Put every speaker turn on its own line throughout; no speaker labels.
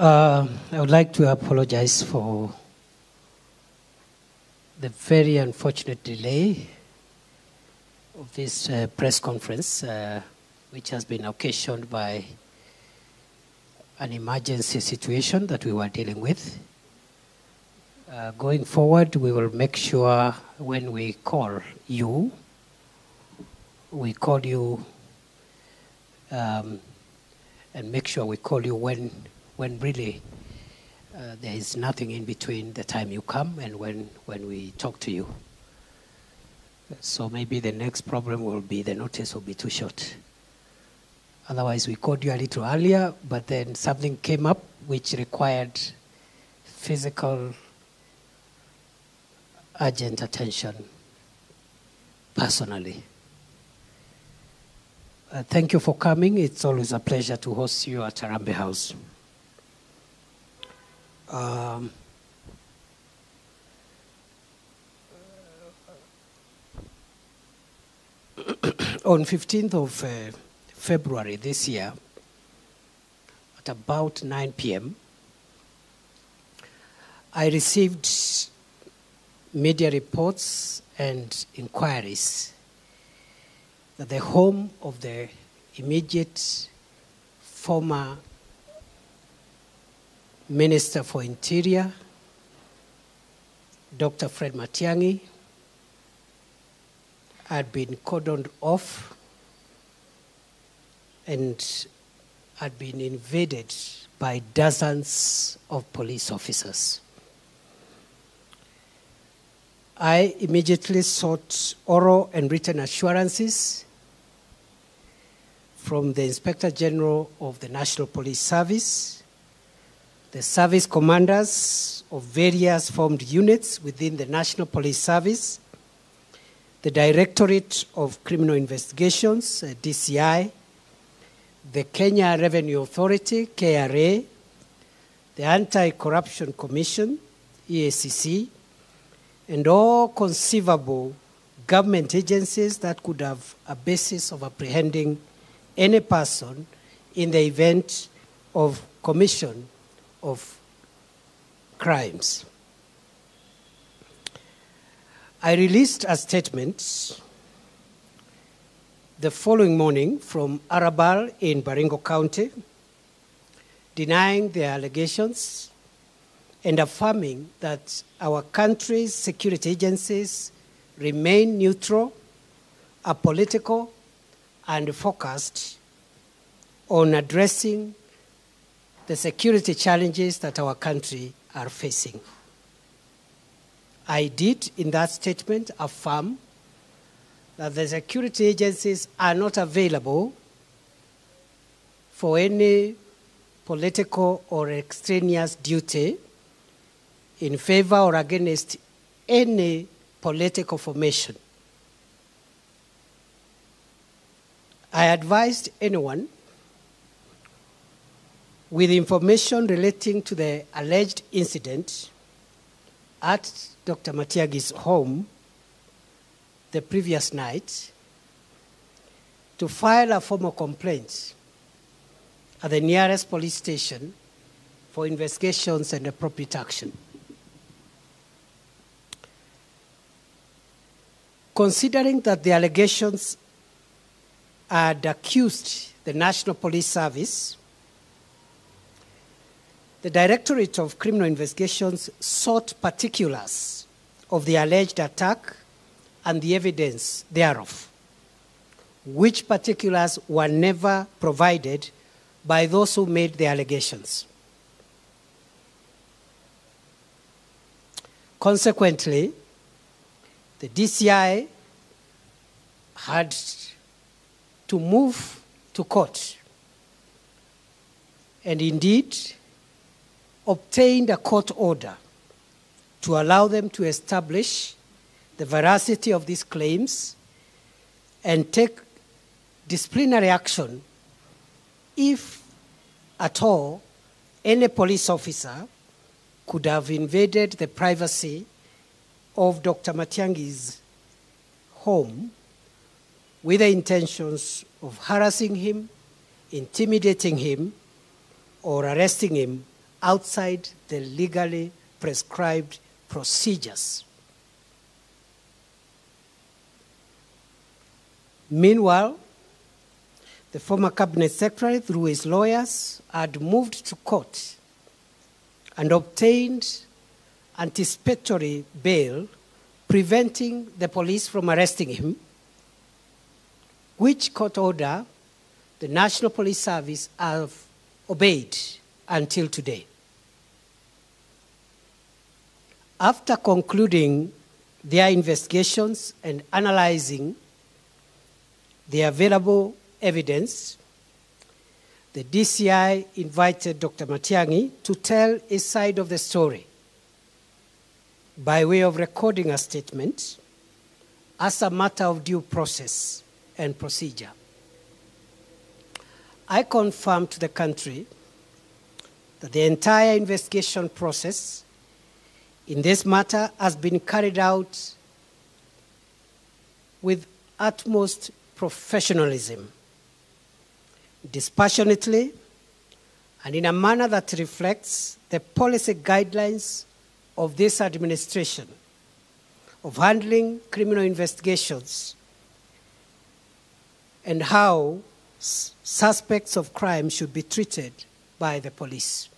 I would like to apologize for the very unfortunate delay of this press conference, which has been occasioned by an emergency situation that we were dealing with. Going forward, we will make sure when we call you, we call you and make sure we call you when really there is nothing in between the time you come and when we talk to you. So maybe the next problem will be the notice will be too short. Otherwise, we called you a little earlier, but then something came up which required physical, urgent attention personally. Thank you for coming. It's always a pleasure to host you at Harambee House. On 15th of February this year, at about 9 p.m., I received media reports and inquiries that the home of the immediate former Minister for Interior, Dr. Fred Matiang'i, had been cordoned off and had been invaded by dozens of police officers. I immediately sought oral and written assurances from the Inspector General of the National Police Service, the service commanders of various formed units within the National Police Service, the Directorate of Criminal Investigations, DCI, the Kenya Revenue Authority, KRA, the Anti-Corruption Commission, EACC, and all conceivable government agencies that could have a basis of apprehending any person in the event of commission of crimes. I released a statement the following morning from Arabal in Baringo County, denying the allegations and affirming that our country's security agencies remain neutral, apolitical, and focused on addressing the security challenges that our country are facing. I did, in that statement, affirm that the security agencies are not available for any political or extraneous duty in favor or against any political formation. I advised anyone with information relating to the alleged incident at Dr. Matiang'i's home the previous night to file a formal complaint at the nearest police station for investigations and appropriate action. Considering that the allegations had accused the National Police Service, the Directorate of Criminal Investigations sought particulars of the alleged attack and the evidence thereof, which particulars were never provided by those who made the allegations. Consequently, the DCI had to move to court and indeed obtained a court order to allow them to establish the veracity of these claims and take disciplinary action if at all any police officer could have invaded the privacy of Dr. Matiang'i's home with the intentions of harassing him, intimidating him, or arresting him outside the legally prescribed procedures. Meanwhile, the former cabinet secretary, through his lawyers, had moved to court and obtained anticipatory bail, preventing the police from arresting him, which court order the National Police Service have obeyed until today. After concluding their investigations and analyzing the available evidence, the DCI invited Dr. Matiang'i to tell his side of the story by way of recording a statement as a matter of due process and procedure. I confirm to the country that the entire investigation process in this matter has been carried out with utmost professionalism, dispassionately, and in a manner that reflects the policy guidelines of this administration of handling criminal investigations and how suspects of crime should be treated by the police.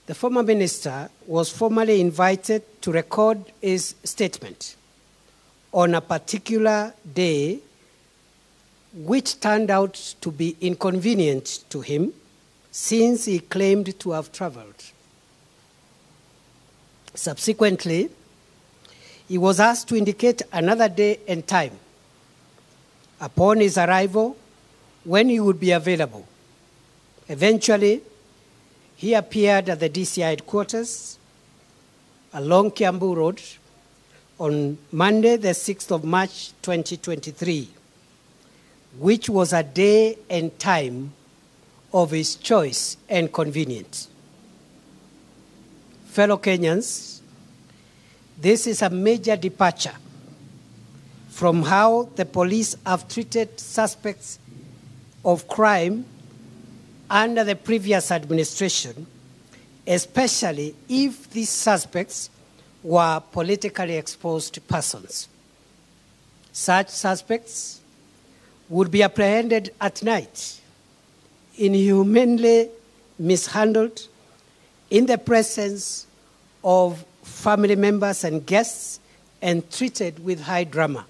The former minister was formally invited to record his statement on a particular day, which turned out to be inconvenient to him since he claimed to have traveled. Subsequently, he was asked to indicate another day and time upon his arrival when he would be available. Eventually, he appeared at the DCI headquarters along Kiambu Road on Monday, the 6th of March, 2023, which was a day and time of his choice and convenience. Fellow Kenyans, this is a major departure from how the police have treated suspects of crime under the previous administration, especially if these suspects were politically exposed persons. Such suspects would be apprehended at night, inhumanly mishandled in the presence of family members and guests, and treated with high drama.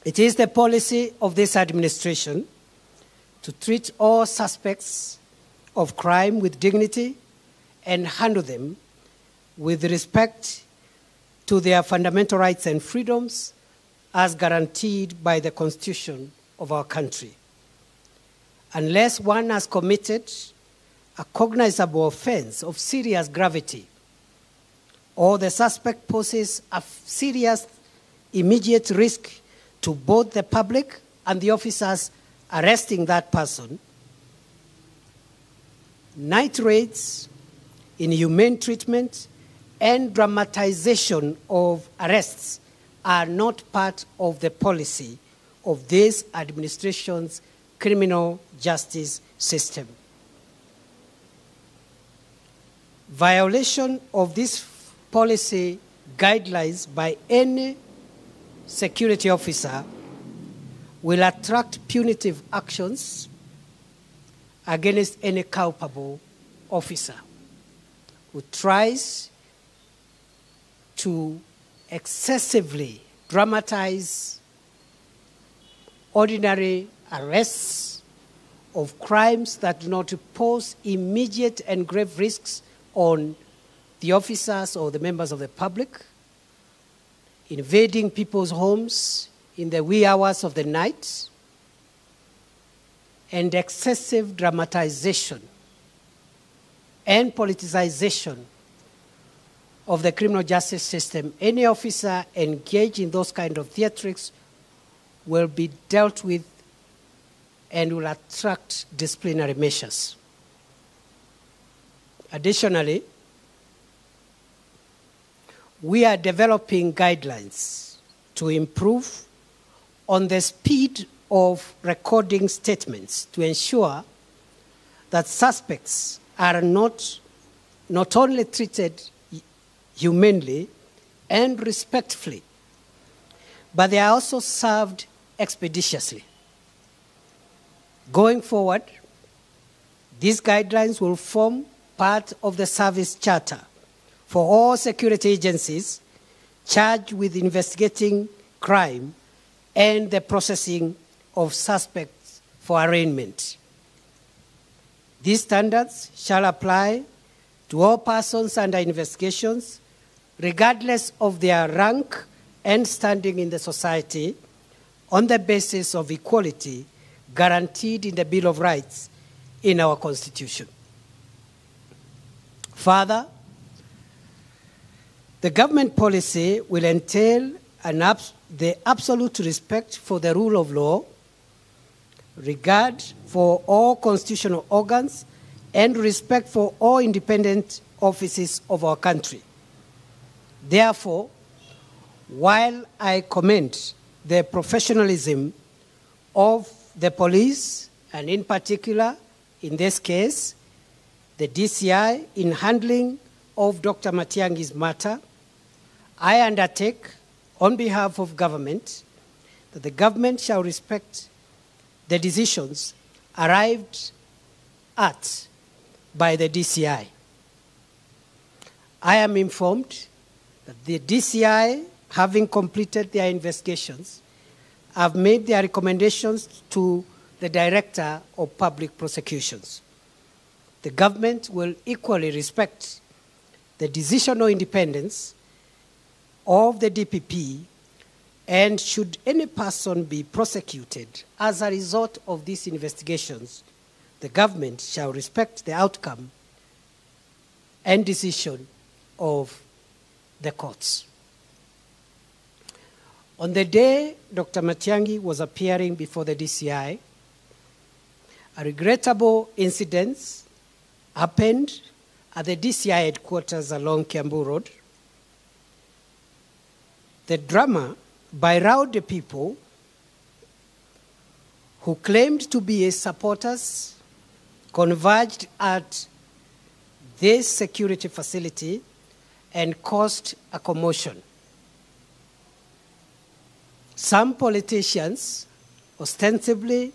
It is the policy of this administration to treat all suspects of crime with dignity and handle them with respect to their fundamental rights and freedoms as guaranteed by the Constitution of our country. Unless one has committed a cognizable offense of serious gravity, or the suspect poses a serious immediate risk to both the public and the officers arresting that person, night raids, inhumane treatment, and dramatization of arrests are not part of the policy of this administration's criminal justice system. Violation of this policy guidelines by any security officer will attract punitive actions against any culpable officer who tries to excessively dramatize ordinary arrests of crimes that do not pose immediate and grave risks on the officers or the members of the public, invading people's homes in the wee hours of the night, and excessive dramatization and politicization of the criminal justice system. Any officer engaged in those kind of theatrics will be dealt with and will attract disciplinary measures. Additionally, we are developing guidelines to improve on the speed of recording statements to ensure that suspects are not only treated humanely and respectfully, but they are also served expeditiously. Going forward, these guidelines will form part of the service charter for all security agencies charged with investigating crime and the processing of suspects for arraignment. These standards shall apply to all persons under investigations, regardless of their rank and standing in the society, on the basis of equality guaranteed in the Bill of Rights in our Constitution. Further, the government policy will entail the absolute respect for the rule of law, regard for all constitutional organs, and respect for all independent offices of our country. Therefore, while I commend the professionalism of the police, and in particular, in this case, the DCI in handling of Dr. Matiang'i's matter, I undertake on behalf of government that the government shall respect the decisions arrived at by the DCI. I am informed that the DCI, having completed their investigations, have made their recommendations to the Director of Public Prosecutions. The government will equally respect the decisional independence of the DPP, and should any person be prosecuted as a result of these investigations, the government shall respect the outcome and decision of the courts. On the day Dr. Matiang'i was appearing before the DCI, a regrettable incident happened at the DCI headquarters along Kiambu Road. The drama by rowdy people who claimed to be his supporters converged at this security facility and caused a commotion. Some politicians, ostensibly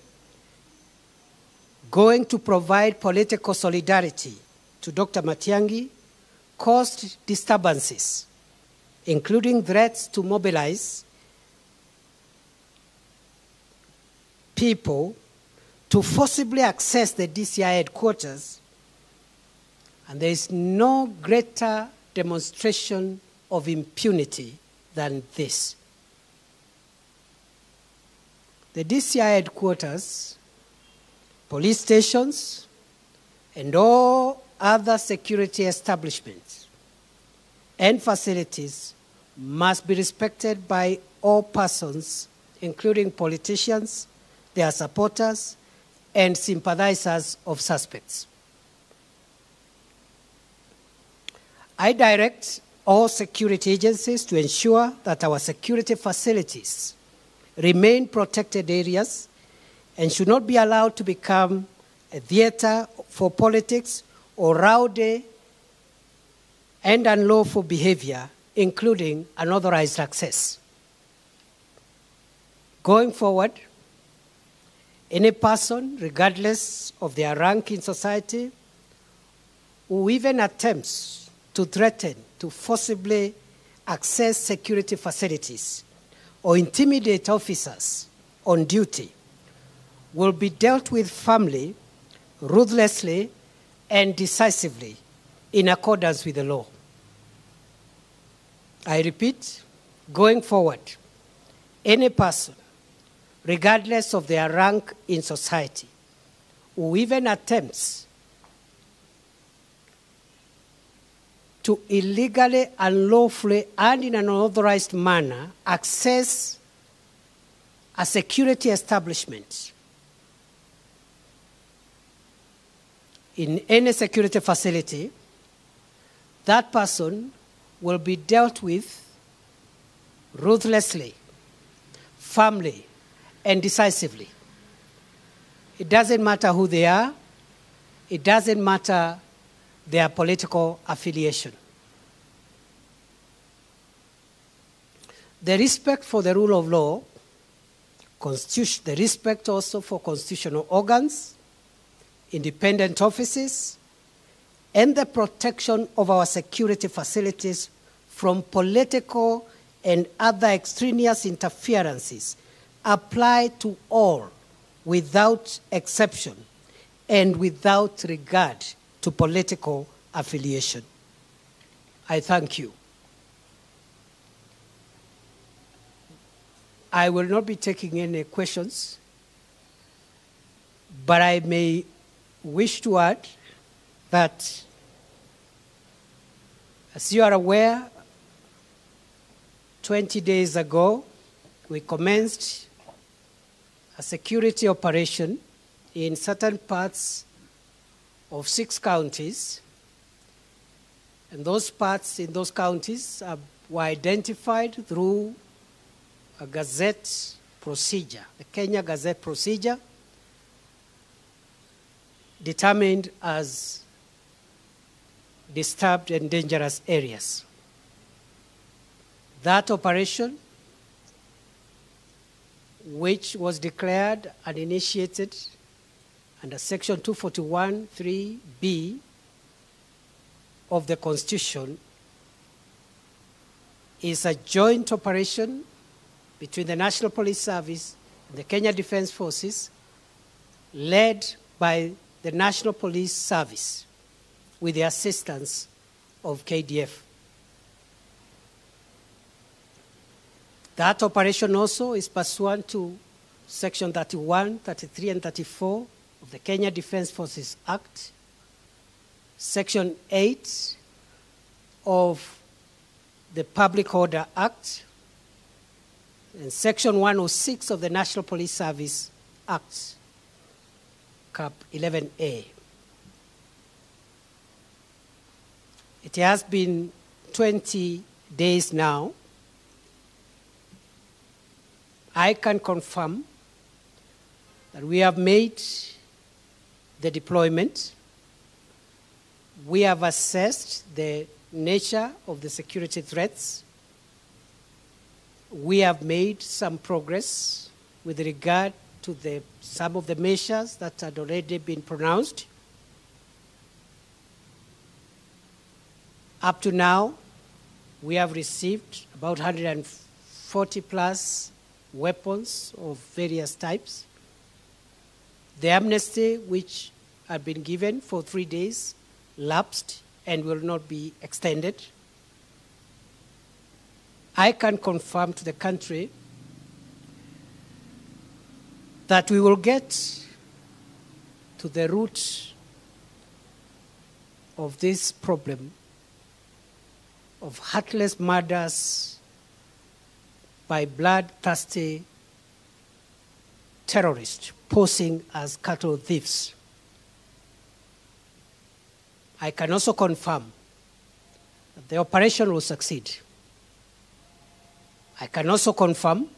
going to provide political solidarity to Dr. Matiang'i, caused disturbances, including threats to mobilize people to forcibly access the DCI headquarters, and there is no greater demonstration of impunity than this. The DCI headquarters, police stations, and all other security establishments and facilities must be respected by all persons, including politicians, their supporters, and sympathizers of suspects. I direct all security agencies to ensure that our security facilities remain protected areas and should not be allowed to become a theater for politics or rowdy and unlawful behavior, including unauthorized access. Going forward, any person, regardless of their rank in society, who even attempts to threaten to forcibly access security facilities or intimidate officers on duty will be dealt with firmly, ruthlessly, and decisively in accordance with the law. I repeat, going forward, any person, regardless of their rank in society, who even attempts to illegally, unlawfully, and in an unauthorized manner access a security establishment in any security facility, that person will be dealt with ruthlessly, firmly, and decisively. It doesn't matter who they are. It doesn't matter their political affiliation. The respect for the rule of law, the respect also for constitutional organs, independent offices, and the protection of our security facilities from political and other extraneous interferences apply to all without exception and without regard to political affiliation. I thank you. I will not be taking any questions, but I may wish to add that, as you are aware, 20 days ago, we commenced a security operation in certain parts of 6 counties, and those parts in those counties were identified through a Gazette procedure, the Kenya Gazette procedure, determined as disturbed and dangerous areas. That operation, which was declared and initiated under Section 241(3)(b) of the Constitution, is a joint operation between the National Police Service and the Kenya Defence Forces, led by the National Police Service with the assistance of KDF. That operation also is pursuant to Section 31, 33, and 34 of the Kenya Defence Forces Act, Section 8 of the Public Order Act, and Section 106 of the National Police Service Act, Cap 11A. It has been 20 days now. I can confirm that we have made the deployment. We have assessed the nature of the security threats. We have made some progress with regard to some of the measures that had already been pronounced. Up to now, we have received about 140 plus weapons of various types. The amnesty which had been given for 3 days lapsed and will not be extended. I can confirm to the country that we will get to the root of this problem of heartless murders by bloodthirsty terrorists posing as cattle thieves. I can also confirm that the operation will succeed. I can also confirm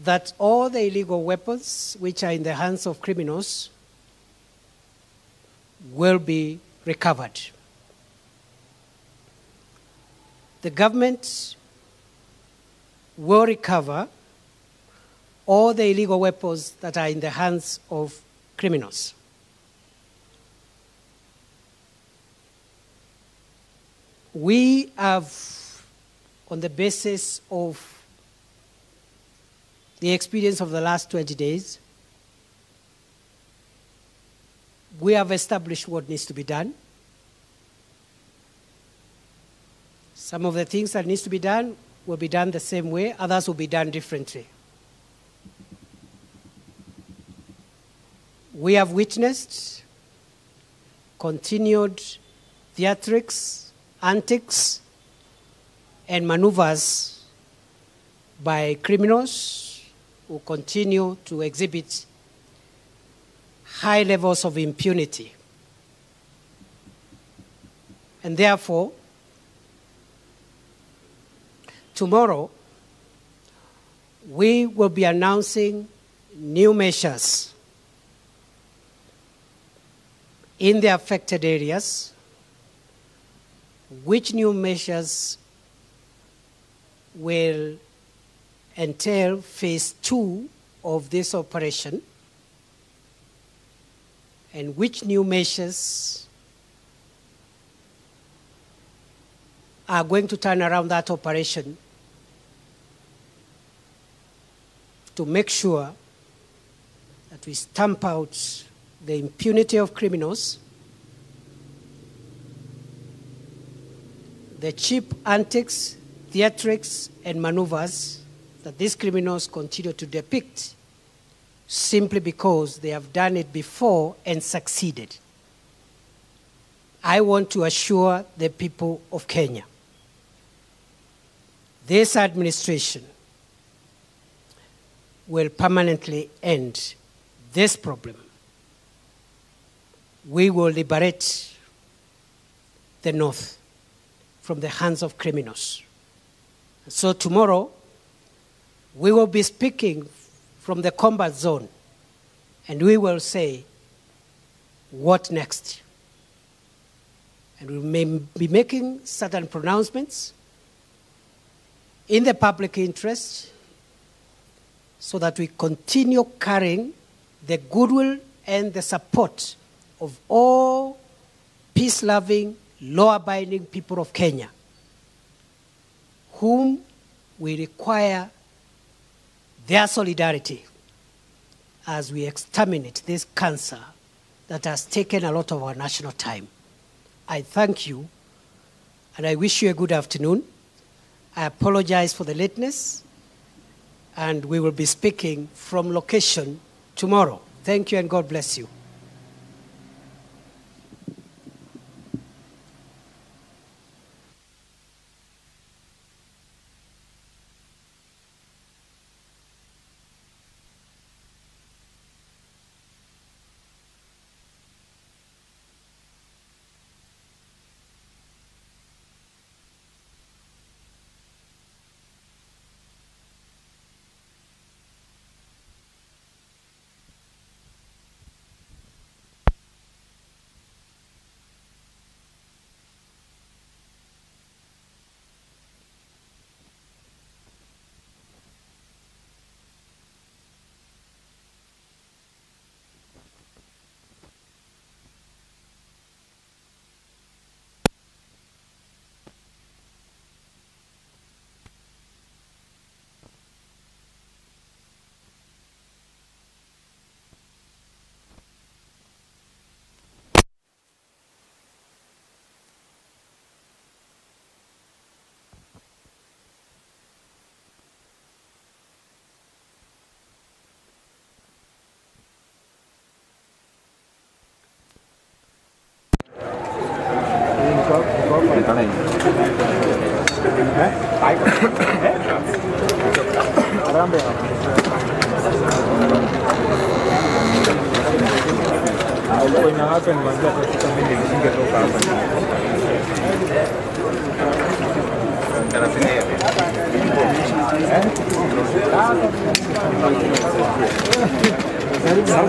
that all the illegal weapons which are in the hands of criminals will be recovered. The government will recover all the illegal weapons that are in the hands of criminals. We have, on the basis of the experience of the last 20 days, we have established what needs to be done. Some of the things that needs to be done will be done the same way, others will be done differently. We have witnessed continued theatrics, antics, and maneuvers by criminals who continue to exhibit high levels of impunity. And therefore, tomorrow, we will be announcing new measures in the affected areas. Which new measures will entail phase 2 of this operation, and which new measures are going to turn around that operation to make sure that we stamp out the impunity of criminals, the cheap antics, theatrics, and maneuvers that these criminals continue to depict simply because they have done it before and succeeded. I want to assure the people of Kenya, this administration will permanently end this problem. We will liberate the North from the hands of criminals. So tomorrow, we will be speaking from the combat zone, and we will say, what next? And we may be making certain pronouncements in the public interest so that we continue carrying the goodwill and the support of all peace-loving, law-abiding people of Kenya, whom we require their solidarity as we exterminate this cancer that has taken a lot of our national time. I thank you, and I wish you a good afternoon. I apologize for the lateness, and we will be speaking from location tomorrow. Thank you, and God bless you.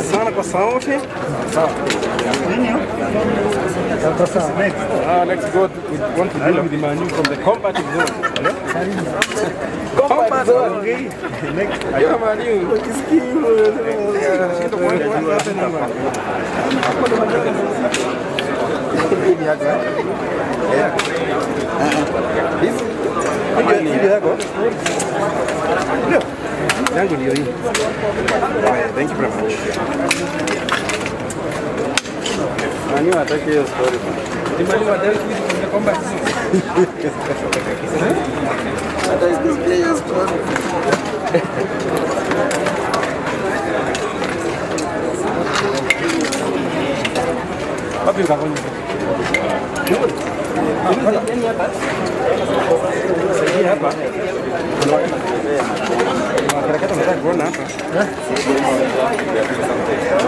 Sana kwa sauti. Let's go. We want to deal with the menu from the combat zone. Combat zone. Next. Yeah, menu. Thank you very much. I knew I'd take your story. The money was dealt with from the combat zone. That is this your story. What is happening?